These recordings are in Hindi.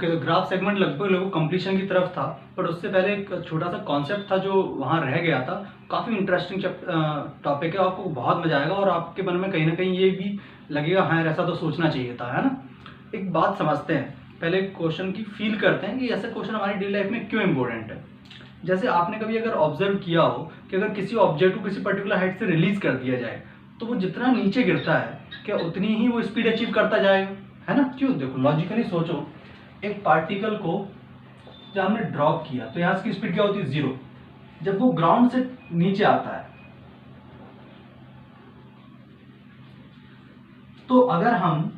ओके, तो ग्राफ सेगमेंट लगभग लगभग कंप्लीशन की तरफ था, बट उससे पहले एक छोटा सा कॉन्सेप्ट था जो वहाँ रह गया था। काफ़ी इंटरेस्टिंग टॉपिक है, आपको बहुत मजा आएगा और आपके मन में कहीं ना कहीं ये भी लगेगा हाँ यार ऐसा तो सोचना चाहिए था, है ना। एक बात समझते हैं, पहले क्वेश्चन की फील करते हैं कि ऐसा क्वेश्चन हमारी डेली लाइफ में क्यों इंपॉर्टेंट है। जैसे आपने कभी अगर ऑब्जर्व किया हो कि अगर किसी ऑब्जेक्ट को किसी पर्टिकुलर हाइट से रिलीज कर दिया जाए तो वो जितना नीचे गिरता है क्या उतनी ही वो स्पीड अचीव करता जाएगा, है ना। क्यों, देखो लॉजिकली सोचो, एक पार्टिकल को जब हमने ड्रॉप किया तो यहाँ की स्पीड क्या होती है, 0। जब वो ग्राउंड से नीचे आता है तो अगर हम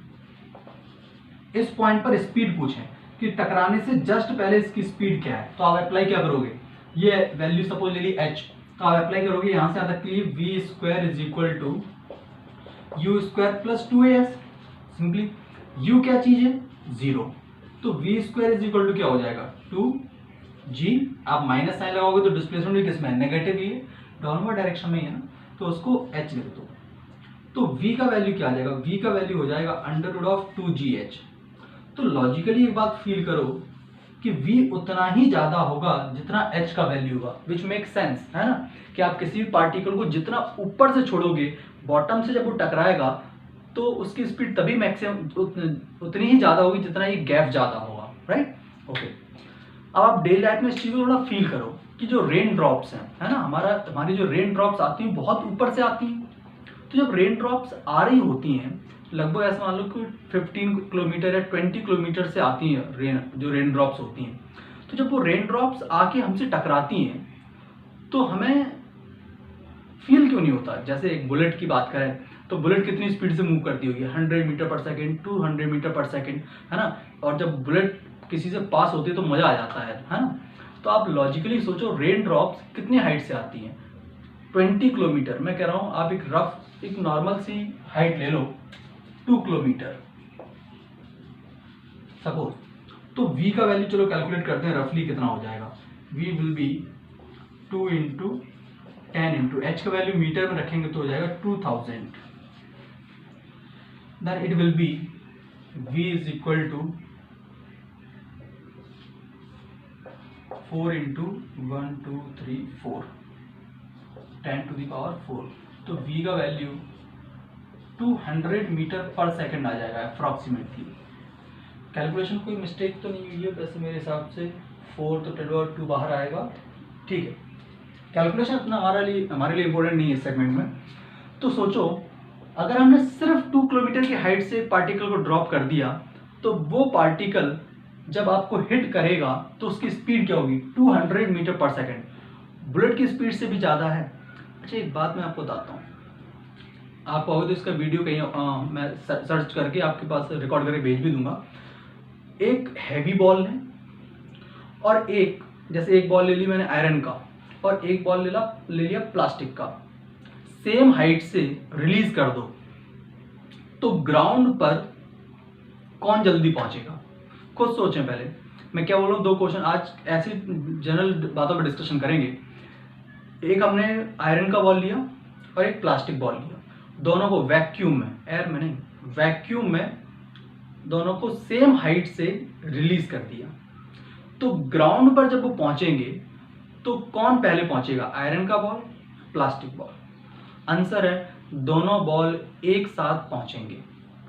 इस पॉइंट पर स्पीड पूछें कि टकराने से जस्ट पहले इसकी स्पीड क्या है, तो आप अप्लाई क्या करोगे, ये वैल्यू सपोज ले ली h, तो आप अप्लाई करोगे यहां से तक के लिए v square is equal to u square plus 2as। Simply u क्या चीज है, 0, तो v square is equal to क्या हो जाएगा 2g। आप माइनस साइन लगाओगे तो डिस्प्लेसमेंट भी किसमें है, नेगेटिव ही है, डाउनवर्ड डायरेक्शन में ही है ना, तो उसको h लिख दो। तो v का वैल्यू क्या आ जाएगा, v का वैल्यू हो जाएगा अंडर ऑफ 2gh। तो लॉजिकली एक बात फील करो कि v उतना ही ज्यादा होगा जितना h का वैल्यू होगा, विच मेक सेंस, है ना। कि आप किसी भी पार्टिकल को जितना ऊपर से छोड़ोगे, बॉटम से जब वो टकराएगा तो उसकी स्पीड तभी मैक्सिमम उतनी ही ज्यादा होगी जितना ये गैप ज्यादा होगा, राइट। ओके, अब आप डेली लाइफ में इस चीज को थोड़ा फील करो कि जो रेन ड्रॉप्स हैं, है ना, हमारी जो रेन ड्रॉप्स आती हैं बहुत ऊपर से आती हैं। तो जब रेन ड्रॉप्स आ रही होती हैं लगभग ऐसा मान लो कि 15 किलोमीटर या 20 किलोमीटर से आती हैं जो रेन ड्रॉप्स होती हैं। तो जब वो रेन ड्रॉप्स आके हमसे टकराती हैं तो हमें फील क्यों नहीं होता। जैसे एक बुलेट की बात करें तो बुलेट कितनी स्पीड से मूव करती होगी, 100 मीटर पर सेकेंड, 200 मीटर पर सेकेंड, है ना। और जब बुलेट किसी से पास होती है तो मजा आ जाता है ना। तो आप लॉजिकली सोचो रेन ड्रॉप्स कितनी हाइट से आती हैं, 20 किलोमीटर। मैं कह रहा हूँ आप एक नॉर्मल सी हाइट ले लो, 2 किलोमीटर सपोज। तो v का वैल्यू चलो कैलकुलेट करते हैं, रफली कितना हो जाएगा, v will be 2 into 10 into h का वैल्यू मीटर में रखेंगे तो हो जाएगा 2000। Then it will be v is equal to 4 into 1 2 3 4 10 to the power 4। तो v का वैल्यू 200 मीटर पर सेकंड आ जाएगा अप्रॉक्सीमेटली। कैलकुलेशन कोई मिस्टेक तो नहीं हुई है वैसे मेरे हिसाब से, 4 तो 10 बाहर आएगा, ठीक है। कैलकुलेशन इतना हमारे लिए इंपॉर्टेंट नहीं है इस सेगमेंट में। तो सोचो अगर हमने सिर्फ 2 किलोमीटर की हाइट से पार्टिकल को ड्रॉप कर दिया तो वो पार्टिकल जब आपको हिट करेगा तो उसकी स्पीड क्या होगी, 200 मीटर पर सेकेंड। बुलेट की स्पीड से भी ज़्यादा है। अच्छा एक बात मैं आपको बताता हूँ, आप कहोगे तो इसका वीडियो कहीं मैं सर्च करके आपके पास रिकॉर्ड करके भेज भी दूंगा। एक हैवी बॉल है और एक, जैसे एक बॉल ले ली मैंने आयरन का और एक बॉल ले लिया प्लास्टिक का, सेम हाइट से रिलीज कर दो तो ग्राउंड पर कौन जल्दी पहुंचेगा। खुद सोचें पहले, मैं क्या बोल रहा हूँ, 2 क्वेश्चन आज ऐसी जनरल बातों पर डिस्कशन करेंगे। एक हमने आयरन का बॉल लिया और एक प्लास्टिक बॉल लिया, दोनों को वैक्यूम में, एयर में नहीं, वैक्यूम में दोनों को सेम हाइट से रिलीज कर दिया। तो ग्राउंड पर जब वो पहुंचेंगे तो कौन पहले पहुंचेगा, आयरन का बॉल, प्लास्टिक बॉल। आंसर है दोनों बॉल एक साथ पहुंचेंगे,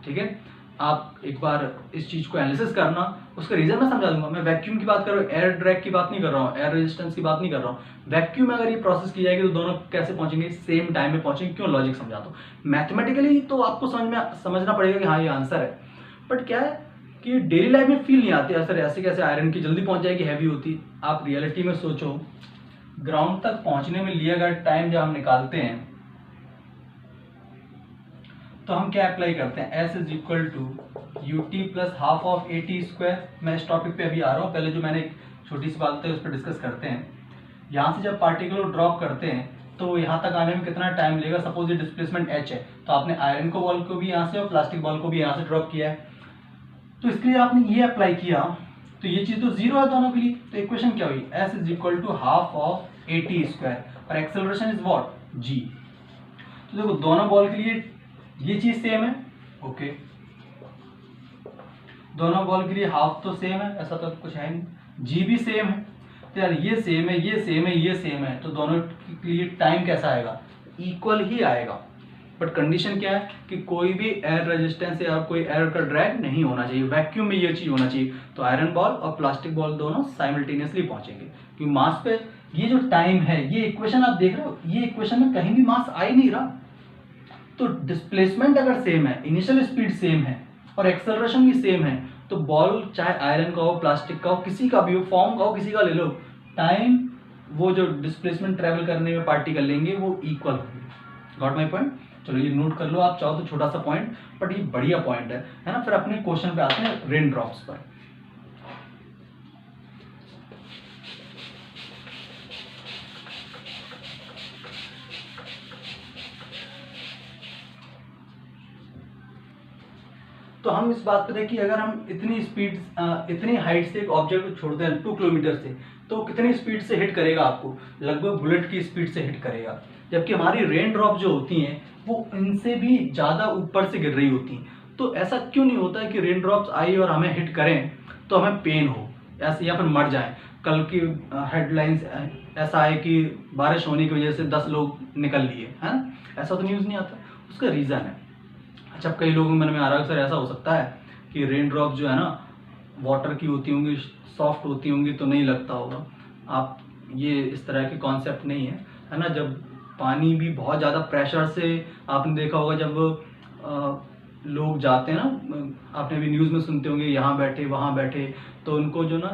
ठीक है। आप एक बार इस चीज को एनालिसिस करना, उसका रीजन मैं समझा दूंगा। मैं वैक्यूम की बात कर रहा हूँ, एयर ड्रैग की बात नहीं कर रहा हूँ, एयर रेजिस्टेंस की बात नहीं कर रहा हूँ। वैक्यूम में अगर ये प्रोसेस की जाएगी तो दोनों कैसे पहुंचेंगे, सेम टाइम में पहुंचेंगे। क्यों, लॉजिक समझाता हूँ। मैथमेटिकली तो आपको समझना पड़ेगा कि हाँ ये आंसर है, बट क्या है कि डेली लाइफ में फील नहीं आती सर ऐसे कैसे आयरन की जल्दी पहुंच जाएगी, हैवी होती। आप रियलिटी में सोचो, ग्राउंड तक पहुंचने में लिया गया टाइम जब हम निकालते हैं तो हम क्या अप्लाई करते हैं, s is equal to u t plus half of a t square. मैं इस टॉपिक पे अभी आ रहा हूँ, पहले जो मैंने एक छोटी सी बात है उस पर डिस्कस करते हैं। यहाँ से जब पार्टिकल को ड्रॉप करते हैं तो यहाँ तक आने में कितना टाइम लेगा, सपोज ये डिस्प्लेसमेंट h है, तो आपने आयरन को बॉल को भी यहाँ से और प्लास्टिक बॉल को भी यहाँ से ड्रॉप किया है, तो इसके लिए आपने ये अप्लाई किया तो ये चीज तो 0 है दोनों के लिए। तो इक्वेशन क्या हुई, s is equal to half of a t square और एक्सेलरेशन इज व्हाट, g। तो देखो दोनों बॉल के लिए ये चीज सेम है, ओके। दोनों बॉल के लिए हाफ तो सेम है, ऐसा तो कुछ है नहीं, जी भी सेम है। तो यार ये सेम है, ये सेम है, ये सेम है, तो दोनों के लिए टाइम कैसा आएगा, इक्वल ही आएगा। बट कंडीशन क्या है कि कोई भी एयर रेजिस्टेंस या कोई एयर का ड्रैग नहीं होना चाहिए, वैक्यूम में ये चीज होना चाहिए। तो आयरन बॉल और प्लास्टिक बॉल दोनों साइमल्टेनियसली पहुंचेंगे, क्योंकि मास पे ये जो टाइम है, ये इक्वेशन आप देख रहे हो, ये इक्वेशन में कहीं भी मास आ ही नहीं रहा। तो डिस्प्लेसमेंट अगर सेम है, इनिशियल स्पीड सेम है और एक्सेलरेशन भी सेम है, तो बॉल चाहे आयरन का हो, प्लास्टिक का हो, किसी का भी हो, फॉर्म का हो, किसी का ले लो, टाइम वो जो डिस्प्लेसमेंट ट्रेवल करने में पार्टिकल लेंगे वो इक्वल होंगे। Got my point? चलो ये नोट कर लो आप चाहो तो, छोटा सा पॉइंट, बट ये बढ़िया पॉइंट है ना। फिर अपने क्वेश्चन पे आते हैं, रेन ड्रॉप्स पर। तो हम इस बात पे देखिए, अगर हम इतनी स्पीड, इतनी हाइट से एक ऑब्जेक्ट को छोड़ते हैं 2 किलोमीटर से, तो कितनी स्पीड से हिट करेगा आपको, लगभग बुलेट की स्पीड से हिट करेगा। जबकि हमारी रेन ड्रॉप जो होती हैं वो इनसे भी ज़्यादा ऊपर से गिर रही होती हैं। तो ऐसा क्यों नहीं होता है कि रेन ड्रॉप्स आई और हमें हिट करें तो हमें पेन हो ऐसे, या फिर मर जाए। कल की हेडलाइंस ऐसा है कि बारिश होने की वजह से 10 लोग निकल लिए, है ना, ऐसा तो न्यूज़ नहीं आता। उसका रीज़न है, अच्छा कई लोगों के मन में आ रहा है सर ऐसा हो सकता है कि रेन ड्रॉप जो है ना वाटर की होती होंगी, सॉफ्ट होती होंगी, तो नहीं लगता होगा। आप ये इस तरह के कॉन्सेप्ट नहीं है ना। जब पानी भी बहुत ज़्यादा प्रेशर से, आपने देखा होगा जब लोग जाते हैं ना, आपने भी न्यूज़ में सुनते होंगे, यहाँ बैठे वहाँ बैठे, तो उनको जो ना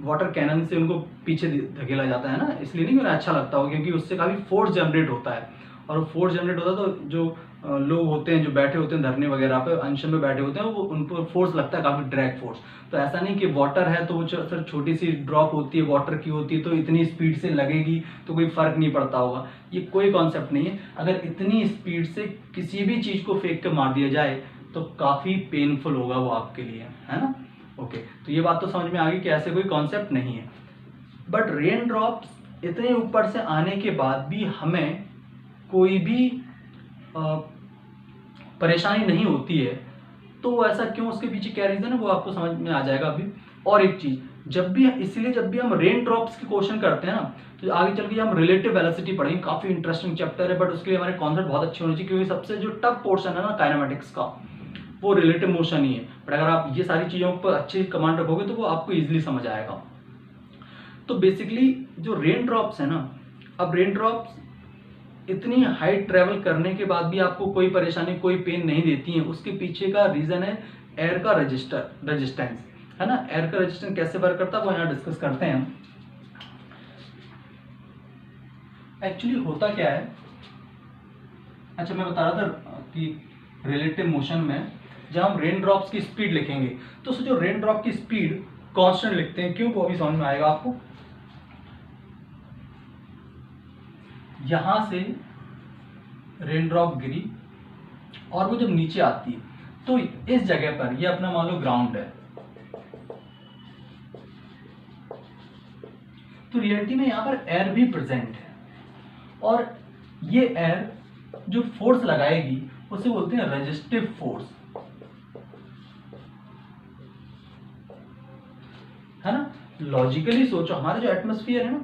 वाटर कैनन से उनको पीछे धकेला जाता है ना। इसलिए नहीं, उन्हें अच्छा लगता होगा क्योंकि उससे काफ़ी फोर्स जनरेट होता है, और फोर्स जनरेट होता है तो जो लोग होते हैं, जो बैठे होते हैं धरने वगैरह पे, अनशन में बैठे होते हैं, वो उन पर फोर्स लगता है, काफ़ी ड्रैग फोर्स। तो ऐसा नहीं कि वाटर है तो वो सर छोटी सी ड्रॉप होती है, वाटर की होती है, तो इतनी स्पीड से लगेगी तो कोई फर्क नहीं पड़ता होगा। ये कोई कॉन्सेप्ट नहीं है। अगर इतनी स्पीड से किसी भी चीज़ को फेंक कर मार दिया जाए तो काफ़ी पेनफुल होगा वो आपके लिए, है ना। ओके, तो ये बात तो समझ में आ गई कि ऐसे कोई कॉन्सेप्ट नहीं है। बट रेन ड्रॉप्स इतने ऊपर से आने के बाद भी हमें कोई भी परेशानी नहीं होती है, तो ऐसा क्यों, उसके पीछे क्या रीज़न है वो आपको समझ में आ जाएगा अभी। और एक चीज़, जब भी हम रेन ड्रॉप्स की क्वेश्चन करते हैं ना, तो आगे चल के हम रिलेटिव वेलोसिटी पढ़ेंगे, काफ़ी इंटरेस्टिंग चैप्टर है, बट उसके लिए हमारे कॉन्सेप्ट बहुत अच्छे होने चाहिए, क्योंकि सबसे जो टफ पोर्शन है ना काइनेमेटिक्स का, वो रिलेटिव मोशन ही है। बट अगर आप ये सारी चीज़ों पर अच्छी कमांड रखोगे तो वो आपको ईजिली समझ आएगा। तो बेसिकली जो रेन ड्रॉप्स है ना, अब रेन ड्रॉप्स इतनी हाइट ट्रेवल करने के बाद भी आपको कोई परेशानी, कोई पेन नहीं देती है, उसके पीछे का रीज़न है एयर का रेजिस्टेंस, है ना। एयर का रेजिस्टेंस कैसे वर्क करता है वो यहाँ डिस्कस करते हैं हम। एक्चुअली होता क्या है, अच्छा मैं बता रहा था कि रिलेटिव मोशन में जब हम रेन ड्रॉप्स की स्पीड लिखेंगे तो सोचो रेन ड्रॉप की स्पीड कांस्टेंट लिखते हैं, क्यों, वो अभी समझ में आएगा आपको। यहां से रेन ड्रॉप गिरी और वो जब नीचे आती है तो इस जगह पर, ये अपना मान लो ग्राउंड है, तो रियलिटी में यहां पर एयर भी प्रेजेंट है, और ये एयर जो फोर्स लगाएगी उसे बोलते हैं रेजिस्टिव फोर्स, है ना। लॉजिकली सोचो, हमारा जो एटमॉस्फेयर है ना,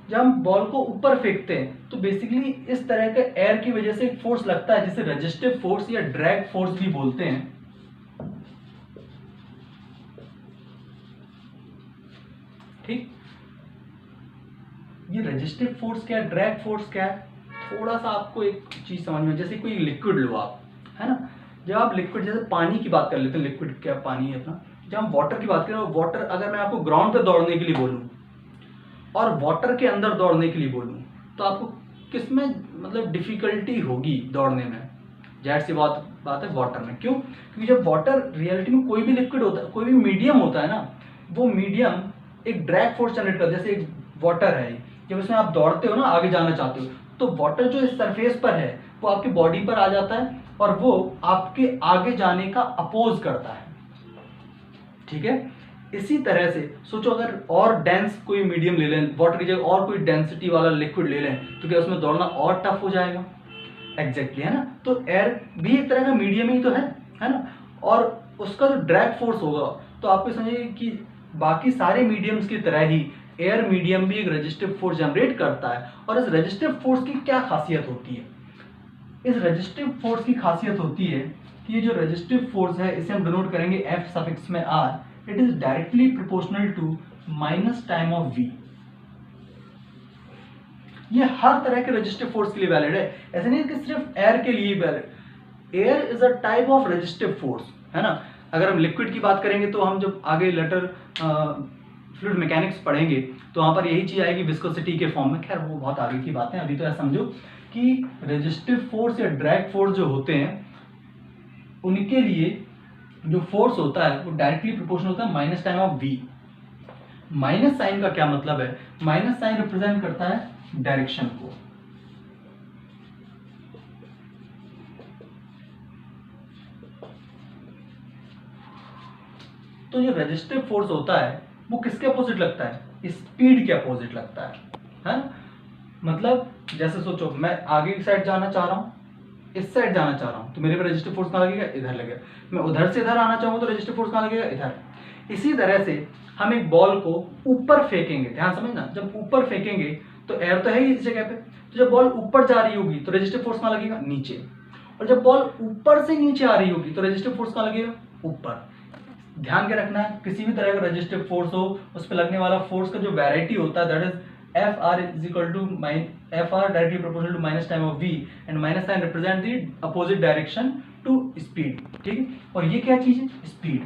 जब हम बॉल को ऊपर फेंकते हैं तो बेसिकली इस तरह के एयर की वजह से एक फोर्स लगता है जिसे रेजिस्टिव फोर्स या ड्रैग फोर्स भी बोलते हैं, ठीक। ये रेजिस्टिव फोर्स क्या है, ड्रैग फोर्स क्या है, थोड़ा सा आपको एक चीज समझ में, जैसे कोई लिक्विड लो आप, है ना, जब आप लिक्विड, जैसे पानी की बात कर लेते हैं, लिक्विड क्या पानी है अपना, जब हम वाटर की बात करें, वाटर अगर मैं आपको ग्राउंड पे दौड़ने के लिए बोलूं और वाटर के अंदर दौड़ने के लिए बोलूं तो आपको किस में मतलब डिफिकल्टी होगी दौड़ने में, जाहिर सी बात है वाटर में। क्यों? क्योंकि जब वाटर, रियलिटी में कोई भी लिक्विड होता है, कोई भी मीडियम होता है ना, वो मीडियम एक ड्रैग फोर्स जनरेट करता है। जैसे एक वाटर है, जब इसमें आप दौड़ते हो ना, आगे जाना चाहते हो, तो वाटर जो इस सरफेस पर है वो आपकी बॉडी पर आ जाता है और वो आपके आगे जाने का अपोज करता है, ठीक है। इसी तरह से सोचो, अगर और डेंस कोई मीडियम ले लें, वाटर की जगह और कोई डेंसिटी वाला लिक्विड ले लें, तो क्या उसमें दौड़ना और टफ हो जाएगा। एग्जैक्टली, है ना। तो एयर भी एक तरह का मीडियम ही तो है ना। और उसका जो ड्रैग फोर्स होगा, तो आपको समझिए कि बाकी सारे मीडियम्स की तरह ही एयर मीडियम भी एक रेजिस्टिव फोर्स जनरेट करता है। और इस रेजिस्टिव फोर्स की क्या खासियत होती है? इस रेजिस्टिव फोर्स की खासियत होती है कि ये जो रेजिस्टिव फोर्स है इसे हम डिनोट करेंगे F सफिक्स में R, it is directly proportional to minus time of V। ये हर तरह के रेजिस्टिव फोर्स के लिए वैलिड है, ऐसा नहीं है कि सिर्फ एयर के लिए valid. Air is a type of resistive force, है ना। अगर हम लिक्विड की बात करेंगे तो हम जब आगे लेटर फ्लूइड मैकेनिक्स पढ़ेंगे तो वहां पर यही चीज आएगी विस्कोसिटी के फॉर्म में। खैर वो बहुत आगे की बात है, अभी तो ऐसा समझो कि रेजिस्टिव फोर्स या ड्रैग फोर्स जो होते हैं उनके लिए जो फोर्स होता है वो डायरेक्टली प्रोपोर्शनल होता है minus time of V। Minus sine का क्या मतलब है? माइनस साइन रिप्रेजेंट करता है डायरेक्शन को। तो जो रेजिस्टिव फोर्स होता है वो किसके अपोजिट लगता है? स्पीड के अपोजिट लगता है। मतलब जैसे सोचो मैं आगे की साइड जाना चाह रहा हूं, इस साइड जाना चाह रहा हूं, तो मेरे पे रेजिस्टिव फोर्स कहां लगेगा? इधर लगेगा। मैं उधर से इधर आना चाहूंगा तो रेजिस्टिव फोर्स कहां लगेगा? इधर। इसी तरह से हम एक बॉल को ऊपर फेंकेंगे, ध्यान समझना, जब ऊपर फेंकेंगे तो एयर तो है ही इस जगह पे, तो जब बॉल ऊपर जा रही होगी तो रेजिस्टिव फोर्स कहां लगेगा? नीचे। और जब बॉल ऊपर से नीचे आ रही होगी तो रेजिस्टिव फोर्स कहां लगेगा? ऊपर। ध्यान के रखना है किसी भी तरह का रेजिस्टिव फोर्स हो उस पर लगने वाला फोर्स का जो वैरायटी होता है that is FR is equal to FR directly proportional to minus time of V and minus sign represent the opposite direction to speed। ठीक है, और ये क्या चीज है? स्पीड।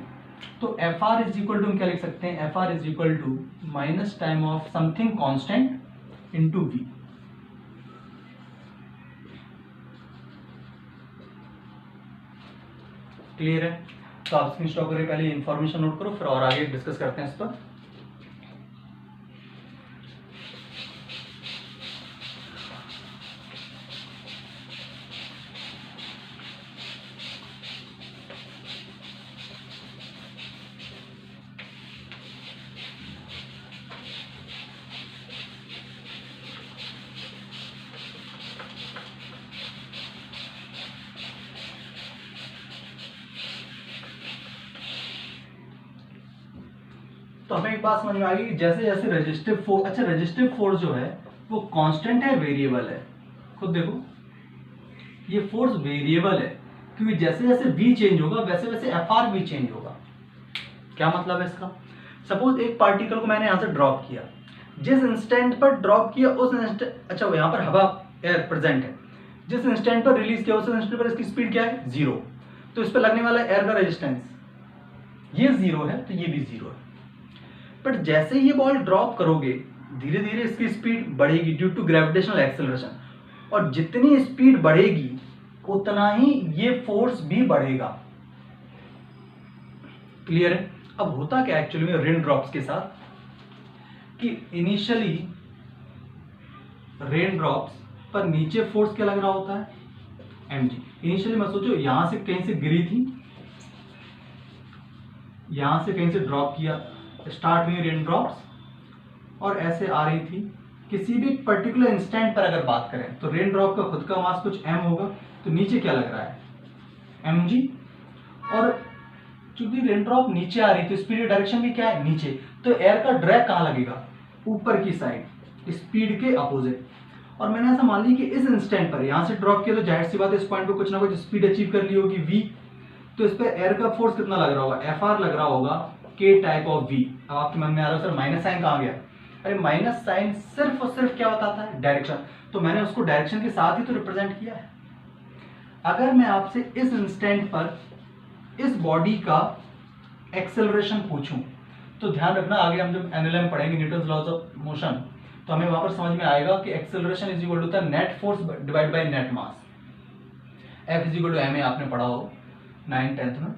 तो FR is equal to हम क्या लिख सकते हैं? FR is equal to minus time of something constant into V। Clear है? तो आप स्क्रीन शॉट करके पहले इंफॉर्मेशन नोट करो, फिर और आगे डिस्कस करते हैं इस पर। तो हमें एक बात समझ में आ गई कि जैसे जैसे रेजिस्टिव फोर्स, अच्छा रेजिस्टिव फोर्स जो है वो कांस्टेंट है, वेरिएबल है? खुद देखो ये फोर्स वेरिएबल है क्योंकि जैसे जैसे V चेंज होगा वैसे वैसे FR भी चेंज होगा। क्या मतलब है इसका? सपोज एक पार्टिकल को मैंने यहां से ड्रॉप किया, जिस इंस्टेंट पर ड्रॉप किया उस इंस्टेंट, अच्छा वो यहां पर हवा एयर प्रेजेंट है, जिस इंस्टेंट पर रिलीज किया उस इंस्टेंट पर इसकी स्पीड क्या है? 0। तो इस पर लगने वाला एयर का रेजिस्टेंस ये 0 है, तो ये भी 0 है। बट जैसे ये बॉल ड्रॉप करोगे धीरे धीरे इसकी स्पीड बढ़ेगी ड्यू टू ग्रेविटेशनल एक्सेलरेशन, और जितनी स्पीड बढ़ेगी उतना ही ये फोर्स भी बढ़ेगा। क्लियर है? अब होता क्या एक्चुअली में रेन ड्रॉप्स के साथ कि इनिशियली रेन ड्रॉप्स पर नीचे फोर्स क्या लग रहा होता है? mg। इनिशियली मैं सोचो यहां से कहीं से गिरी थी, यहां से कहीं से ड्रॉप किया, स्टार्ट हुई रेन ड्रॉप्स और ऐसे आ रही थी। किसी भी पर्टिकुलर इंस्टेंट पर अगर बात करें तो रेन ड्रॉप का खुद का मास कुछ m होगा, तो नीचे क्या लग रहा है? mg। और चूंकि रेन ड्रॉप नीचे आ रही तो स्पीड डायरेक्शन भी क्या है? नीचे। तो एयर का ड्रैग कहां लगेगा? ऊपर की साइड, स्पीड के अपोजिट। और मैंने ऐसा मान लिया कि इस इंस्टेंट पर यहां से ड्रॉप किया तो जाहिर सी बात है इस पॉइंट पे कुछ ना कुछ स्पीड अचीव कर ली होगी v। तो इस पे एयर का फोर्स कितना लग रहा होगा? FR लग रहा होगा K टाइप ऑफ V। अब आपके मन में आ रहा है सर माइनस साइन कहां गया? अरे माइनस साइन सिर्फ और सिर्फ क्या बताता है? डायरेक्शन। तो मैंने उसको डायरेक्शन के साथ ही तो रिप्रेजेंट किया है। अगर मैं आपसे इस इंस्टेंट पर इस बॉडी का एक्सेलरेशन पूछूं तो ध्यान रखना आगे हम जब एनएलएम पढ़ेंगे न्यूटन्स लॉज ऑफ मोशन तो हमें वहां पर समझ में आएगा कि acceleration is equal to the net force divide by net mass. F is equal to ma आपने पढ़ा हो 9th 10th में।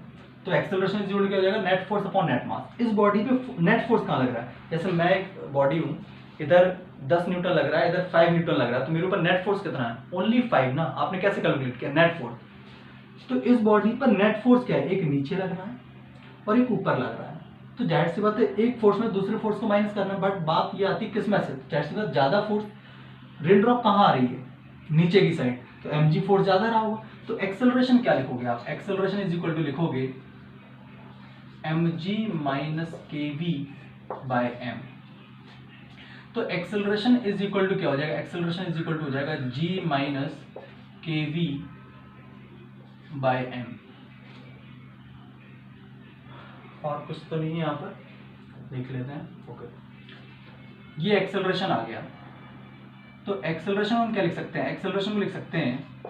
तो एक्सेलरेशन इज इक्वल क्या हो जाएगा? नेट फोर्स अपॉन नेट मास। इस बॉडी पे नेट फोर्स कहां लग रहा है? जैसे मैं एक बॉडी हूं, इधर 10 न्यूटन लग रहा है, इधर 5 न्यूटन लग रहा है, तो मेरे ऊपर नेट फोर्स कितना है? ओनली 5 ना। आपने कैसे कैलकुलेट किया? Net force. तो इस बॉडी पर नेट फोर्स क्या है? एक नीचे लग रहा है और एक ऊपर लग रहा है। तो जाहिर सी बात है एक फोर्स में दूसरे फोर्स को माइनस करना। बट बात ये आती है किस में से? जाहिर सी बात ज्यादा फोर्स रेन ड्रॉप कहां आ रही है? नीचे की साइड, तो mg फोर्स ज्यादा रहा होगा। तो एक्सेलरेशन क्या लिखोगे आप? एक्सेलरेशन इज इक्वल टू लिखोगे mg minus kv by m। तो एक्सेलरेशन इज इक्वल टू क्या हो जाएगा, एक्सेलरेशन इज इक्वल टू हो जाएगा g minus kv by m। और कुछ तो नहीं है यहाँ पर, देख लेते हैं। ओके, ये एक्सेलरेशन आ गया। तो एक्सेलरेशन हम क्या लिख सकते हैं, एक्सेलरेशन को लिख सकते हैं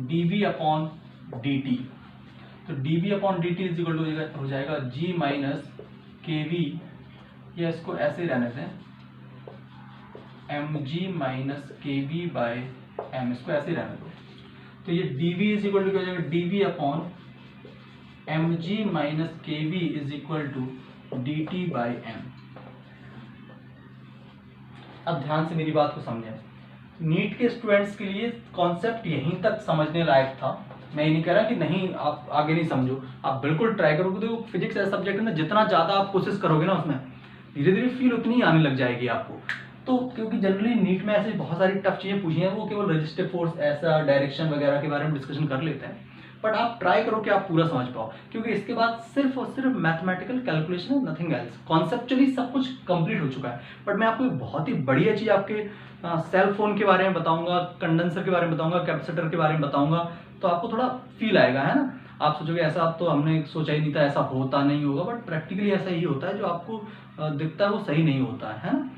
dv अपॉन dt। तो dv upon dt is equal to हो जाएगा g माइनस kv, या इसको ऐसे ही रहने दें mg minus kv by m, इसको ऐसे ही रहने दो। तो ये dv इज इक्वल टू क्या हो जाएगा, dv upon mg minus kv is equal to dt by m। अब ध्यान से मेरी बात को समझें। नीट के स्टूडेंट्स के लिए कॉन्सेप्ट यहीं तक समझने लायक था। मैं ये नहीं कह रहा कि नहीं आप आगे नहीं समझो, आप बिल्कुल ट्राई करोगे। तो फिजिक्स ऐसा सब्जेक्ट है ना, जितना ज़्यादा आप कोशिश करोगे ना उसमें धीरे धीरे फील उतनी आने लग जाएगी आपको। तो क्योंकि जनरली नीट में ऐसे बहुत सारी टफ चीज़ें पूछी हैं, वो केवल रजिस्टिव फोर्स ऐसा डायरेक्शन वगैरह के बारे में डिस्कशन कर लेते हैं, बट आप ट्राई करो कि आप पूरा समझ पाओ, क्योंकि इसके बाद सिर्फ और सिर्फ मैथमेटिकल कैलकुलेशन है, नथिंग एल्स। कॉन्सेप्चुअली सब कुछ कंप्लीट हो चुका है। बट मैं आपको एक बहुत ही बढ़िया चीज़ आपके सेल फोन के बारे में बताऊंगा, कंडेंसर के बारे में बताऊंगा, कैपेसिटर के बारे में बताऊंगा, तो आपको थोड़ा फील आएगा, है ना। आप सोचोगे ऐसा, आप तो हमने सोचा ही नहीं था, ऐसा होता नहीं होगा, बट प्रैक्टिकली ऐसा ही होता है। जो आपको दिखता है वो सही नहीं होता है ना।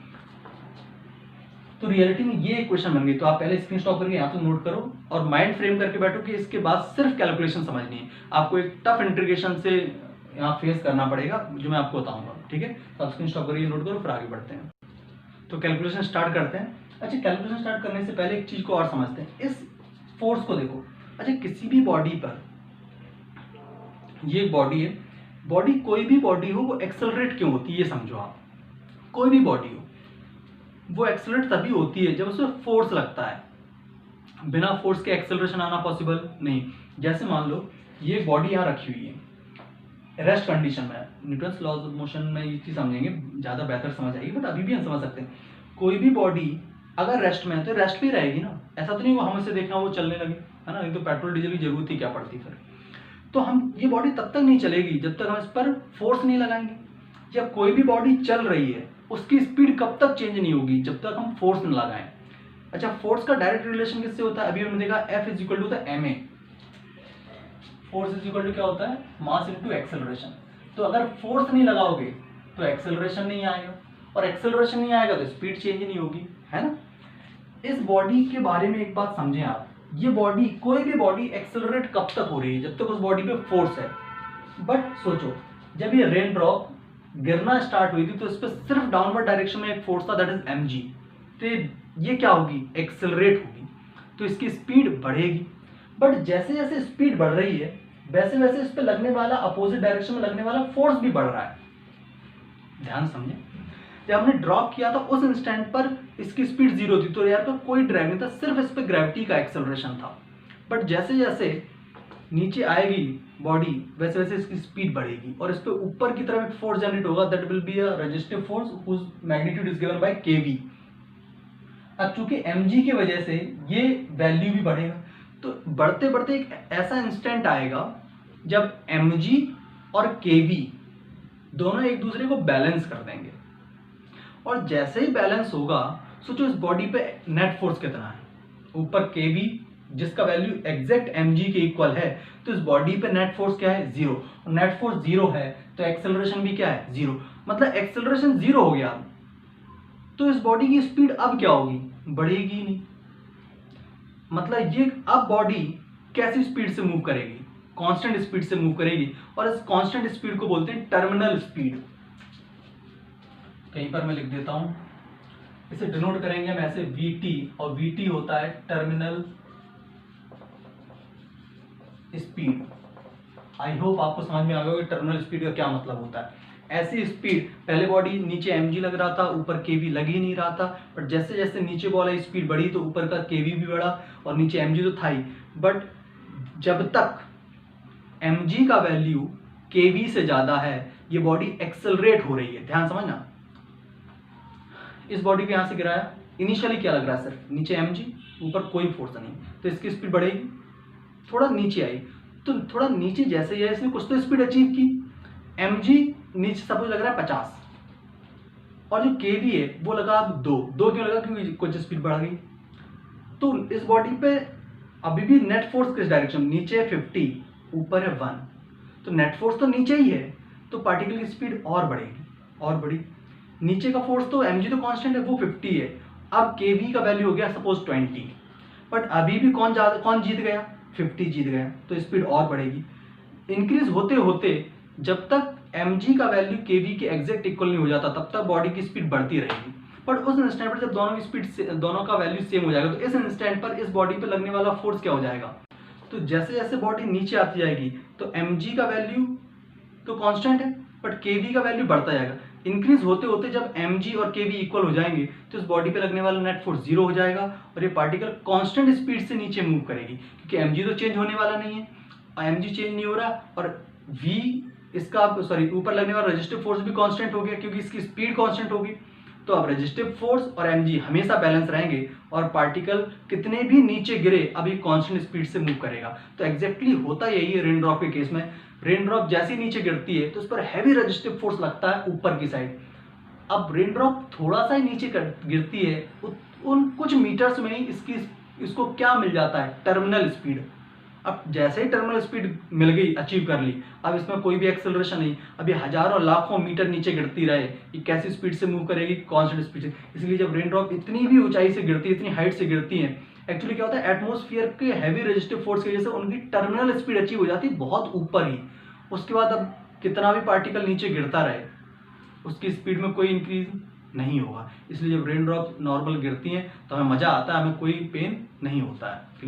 तो रियलिटी में ये इक्वेशन बन गई। तो आप पहले स्क्रीन स्टॉप करके यहाँ तो नोट करो और माइंड फ्रेम करके बैठो कि इसके बाद सिर्फ कैलकुलेशन समझनी है। आपको एक टफ इंटीग्रेशन से यहाँ फेस करना पड़ेगा, जो मैं आपको बताऊंगा, ठीक है। तो आप स्क्रीन स्टॉप करके नोट करो, फिर आगे बढ़ते हैं। तो कैलकुलेशन स्टार्ट करते हैं। अच्छा, कैलकुलेशन स्टार्ट करने से पहले एक चीज को और समझते हैं, इस फोर्स को देखो। अच्छा, किसी भी बॉडी पर, ये एक बॉडी है, बॉडी कोई भी बॉडी हो वो एक्सेलरेट क्यों होती है, ये समझो आप। कोई भी बॉडी हो वो एक्सेलरेट तभी होती है जब उसमें फोर्स लगता है। बिना फोर्स के एक्सेलरेशन आना पॉसिबल नहीं। जैसे मान लो ये बॉडी यहाँ रखी हुई है रेस्ट कंडीशन में, न्यूटन्स लॉज ऑफ मोशन में ये चीज समझेंगे, ज्यादा बेहतर समझ आएगी, बट अभी भी हम समझ सकते हैं। कोई भी बॉडी अगर रेस्ट में है तो रेस्ट पे रहेगी ना, ऐसा तो नहीं वो हम इसे देखना वो चलने लगे, है ना। नहीं तो पेट्रोल डीजल की जरूरत ही क्या पड़ती फिर। तो हम ये बॉडी तब तक नहीं चलेगी जब तक हम इस पर फोर्स नहीं लगाएंगे। या कोई भी बॉडी चल रही है, उसकी स्पीड कब तक चेंज नहीं होगी जब तक हम फोर्स न लगाएं। अच्छा, फोर्स का डायरेक्ट रिलेशन किससे होता है, अभी हमने देखा F is equal to the ma। Force is equal to क्या होता है, मास इनटू एक्सेलरेशन। तो अगर फोर्स नहीं लगाओगे तो एक्सेलरेशन नहीं आएगा, और एक्सेलरेशन नहीं आएगा तो स्पीड चेंज नहीं होगी, है ना। इस बॉडी के बारे में एक बात समझें आप, ये बॉडी, कोई भी बॉडी एक्सेलरेट कब तक हो रही है, जब तक उस बॉडी पे फोर्स है। बट सोचो, जब ये रेन ड्रॉप गिरना स्टार्ट हुई थी तो इस पर सिर्फ डाउनवर्ड डायरेक्शन में एक फोर्स था, दैट इज mg। तो ये क्या होगी, एक्सेलरेट होगी, तो इसकी स्पीड बढ़ेगी। बट जैसे जैसे स्पीड बढ़ रही है वैसे वैसे इस पर लगने वाला, अपोजिट डायरेक्शन में लगने वाला फोर्स भी बढ़ रहा है। ध्यान समझे, जब हमने ड्रॉप किया था उस इंस्टेंट पर इसकी स्पीड 0 थी, तो यार का कोई ड्रैग नहीं था, सिर्फ इस पर ग्रेविटी का एक्सेलरेशन था। बट जैसे जैसे नीचे आएगी बॉडी वैसे वैसे इसकी स्पीड बढ़ेगी, और इस पे ऊपर की तरफ एक फोर्स जनरेट होगा, that will be a resistive force whose magnitude is given by kv। अब चूंकि mg की वजह से ये वैल्यू भी बढ़ेगा, तो बढ़ते बढ़ते एक ऐसा इंस्टेंट आएगा जब mg और kv दोनों एक दूसरे को बैलेंस कर देंगे। और जैसे ही बैलेंस होगा, सोचो इस बॉडी पे नेट फोर्स कितना है, ऊपर kv जिसका वैल्यू एग्जैक्ट mg के इक्वल है, तो इस बॉडी पे नेट फोर्स क्या है, 0। नेट फोर्स 0 है तो एक्सेलरेशन भी क्या है, 0। मतलब एक्सेलरेशन 0 हो गया, तो इस बॉडी की स्पीड अब क्या होगी, बढ़ेगी नहीं। मतलब ये अब बॉडी कैसी स्पीड से मूव करेगी, कांस्टेंट स्पीड से मूव करेगी, और इस कांस्टेंट स्पीड को बोलते हैं टर्मिनल स्पीड। कहीं पर मैं लिख देता हूं, इसे डिनोट करेंगे हम ऐसे vt, और vt होता है टर्मिनल स्पीड। आई होप आपको समझ में आ गया कि टर्मिनल स्पीड का क्या मतलब होता है। ऐसी स्पीड, पहले बॉडी नीचे mg लग रहा था, ऊपर kv लग ही नहीं रहा था, बट जैसे जैसे नीचे वाला स्पीड बढ़ी तो ऊपर का kv भी बढ़ा, और नीचे mg तो था ही। बट जब तक mg का वैल्यू kv से ज्यादा है, ये बॉडी एक्सेलरेट हो रही है। ध्यान समझना, इस बॉडी को यहां से गिराया, इनिशियली क्या लग रहा है, सिर्फ नीचे mg, ऊपर कोई फोर्स नहीं, तो इसकी स्पीड बढ़ेगी। थोड़ा नीचे आई तो थोड़ा नीचे जैसे ही इसने कुछ तो स्पीड अचीव की, mg नीचे सपोज लग रहा है 50 और जो kv है वो लगा अब 2 क्यों लगा, क्योंकि कुछ स्पीड बढ़ गई। तो इस बॉडी पे अभी भी नेट फोर्स किस डायरेक्शन, नीचे 50 ऊपर है 1, तो नेट फोर्स तो नीचे ही है, तो पार्टिकल की स्पीड और बढ़ेगी और बढ़ी। नीचे का फोर्स तो mg तो कांस्टेंट है, वो 50 है। अब kv का वैल्यू हो गया सपोज 20, बट अभी भी कौन जीत गया, 50 जीत गया, तो स्पीड और बढ़ेगी। इंक्रीज होते होते जब तक mg का वैल्यू kv के एग्जैक्ट इक्वल नहीं हो जाता तब तक बॉडी की स्पीड बढ़ती रहेगी। बट उस इंस्टेंट पर जब दोनों की स्पीड दोनों का वैल्यू सेम हो जाएगा तो इस इंस्टेंट पर इस बॉडी पे लगने वाला फोर्स क्या हो जाएगा, तो जैसे जैसे बॉडी नीचे आती जाएगी तो mg का वैल्यू तो कांस्टेंट है बट kv का वैल्यू बढ़ता जाएगा। इंक्रीज होते होते जब mg और kv इक्वल हो जाएंगे तो इस बॉडी पे लगने वाला नेट फोर्स 0 हो जाएगा और ये पार्टिकल कांस्टेंट स्पीड से नीचे मूव करेगी, क्योंकि mg तो चेंज होने वाला नहीं है, mg चेंज नहीं हो रहा और v इसका ऊपर लगने वाला रेजिस्टिव फोर्स भी कांस्टेंट हो गया क्योंकि इसकी स्पीड कांस्टेंट होगी। तो अब रेजिस्टिव फोर्स और mg हमेशा बैलेंस रहेंगे और पार्टिकल कितने भी नीचे गिरे अभी कांस्टेंट स्पीड से मूव करेगा। तो एग्जैक्टली होता यही है रेन ड्रॉप के केस में। रेन ड्रॉप जैसे ही नीचे गिरती है तो उस पर हैवी रेजिस्टिव फोर्स लगता है ऊपर की साइड। अब रेन ड्रॉप थोड़ा सा ही नीचे गिरती है, उन कुछ मीटर्स में ही इसको क्या मिल जाता है, टर्मिनल स्पीड। अब जैसे ही टर्मिनल स्पीड मिल गई, अचीव कर ली, अब इसमें कोई भी एक्सेलरेशन नहीं, अभी हजारों लाखों मीटर नीचे गिरती रहे, ये कैसी स्पीड से मूव करेगी, कांस्टेंट स्पीड से। इसलिए जब रेन ड्रॉप इतनी भी ऊंचाई से गिरती है, इतनी हाइट से गिरती है, एक्चुअली क्या होता है, एटमॉस्फेयर के हैवी रेजिस्टिव फोर्स की वजह से उनकी टर्मिनल स्पीड अचीव हो जाती है बहुत ऊपर ही। उसके बाद अब कितना भी पार्टिकल नीचे गिरता रहे उसकी स्पीड में कोई इंक्रीज नहीं होगा। इसलिए जब रेन ड्रॉप नॉर्मल गिरती हैं तो हमें मजा आता है, हमें कोई पेन नहीं होता है।